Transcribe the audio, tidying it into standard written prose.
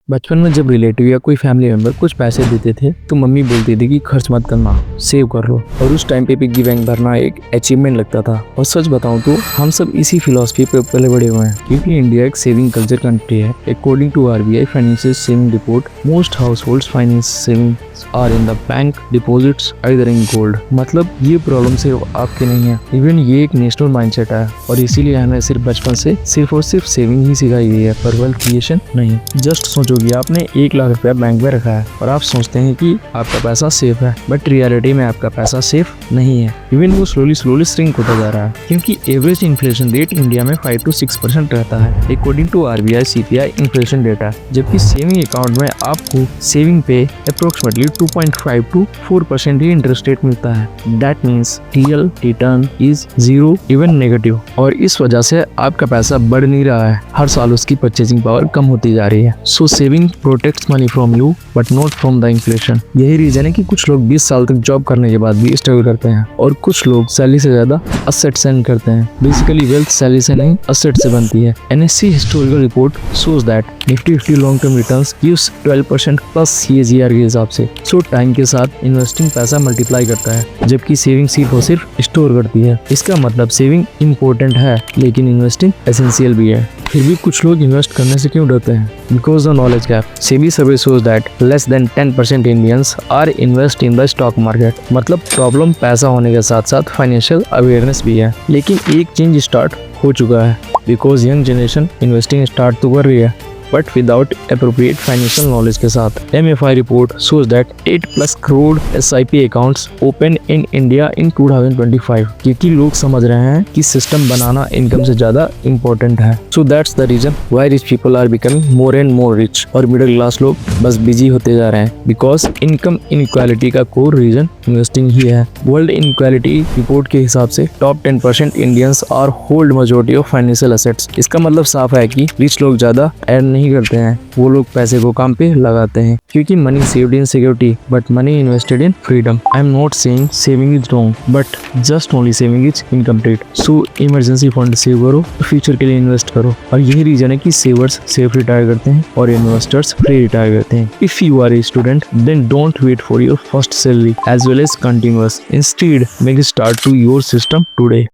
बचपन में जब रिलेटिव या कोई फैमिली मेंबर कुछ पैसे देते थे तो मम्मी बोलती थी कि खर्च मत करना, सेव कर लो। और उस टाइम पे पिग्गी बैंक भरना एक अचीवमेंट लगता था। और सच बताऊं तो हम सब इसी फिलॉसफी पे पले बड़े हुए हैं, क्योंकि इंडिया एक सेविंग कल्चर कंट्री है। According to RBI financial saving report, most household finance savings are in the bank deposits either in gold. मतलब ये प्रॉब्लम सिर्फ आपकी नहीं है, इवन ये एक नेशनल माइंडसेट है। और इसीलिए हमें सिर्फ बचपन से सिर्फ और सिर्फ सेविंग ही सिखाई गई है, पर वेल्थ क्रिएशन नहीं। जस्ट सोचो कि आपने 1 लाख रुपया बैंक में रखा है और आप सोचते हैं कि आपका पैसा सेफ है, बट रियलिटी में आपका पैसा सेफ नहीं है। इवन वो स्लोली श्रिंक होता जा रहा है, क्योंकि एवरेज इन्फ्लेशन रेट इंडिया में 5 to 6% रहता है according to RBI CPI inflation data. जबकि सेविंग अकाउंट में आपको सेविंग पे अप्रोक्सीमेटली 2.5 to 4% ही इंटरेस्ट रेट मिलता है। That means real return is 0 even negative. और इस वजह से आपका पैसा बढ़ नहीं रहा है, हर साल उसकी परचेजिंग पावर कम होती जा रही है। So saving protects money from you but not from the inflation. यही रीजन है कि कुछ लोग 20 साल तक जॉब करने के बाद भी स्ट्रगल करते हैं, और कुछ लोग सैलरी से ज्यादा असेट सेंड करते हैं। बेसिकली वेल्थ सैलरी से नहीं, असेट से बनती है। NSC historical report shows that Nifty 50 long term returns gives 12% plus CAGR के हिसाब से। सो टाइम के साथ इन्वेस्टिंग पैसा मल्टीप्लाई करता है, जबकि सेविंग सिर्फ और सिर्फ स्टोर करती है। इसका मतलब सेविंग इम्पोर्टेंट है, लेकिन इन्वेस्टिंग एसेंशियल भी है। फिर भी कुछ लोग इन्वेस्ट करने से क्यों डरते हैं? Because the knowledge gap. SEBI survey shows that less than 10% Indians are invest in the stock market. मतलब प्रॉब्लम पैसा होने के साथ साथ फाइनेंशियल अवेयरनेस भी है। लेकिन एक चेंज स्टार्ट हो चुका है, because young generation investing start तो कर रही है, but without appropriate financial knowledge के साथ। MFI report shows that 8+ crore SIP accounts open in India in 2025, क्योंकि लोग समझ रहे हैं कि सिस्टम बनाना इनकम से ज्यादा इम्पोर्टेंट है। So that's the reason why rich people are becoming more and more rich, और मिडिल क्लास लोग बस बिजी होते जा रहे हैं। बिकॉज इनकम इनइक्वालिटी का कोर रीजन इन्वेस्टिंग ही है। वर्ल्ड इनइक्वालिटी रिपोर्ट के हिसाब से top 10% Indians are hold majority of financial assets. इसका मतलब साफ है कि रिच लोग ज्यादा अर्न नहीं करते हैं, वो लोग पैसे को काम पे लगाते हैं। क्योंकि money saved in security but money invested in freedom. I am not saying saving is wrong, but just only saving is incomplete. So emergency fund save करो, फ्यूचर के लिए इन्वेस्ट करो। और यही रीजन है कि सेवर्स सेफ रिटायर करते हैं और इन्वेस्टर्स फ्री रिटायर करते हैं। If you are a student then don't wait for your first salary as well as continuous. Instead make start to your system today.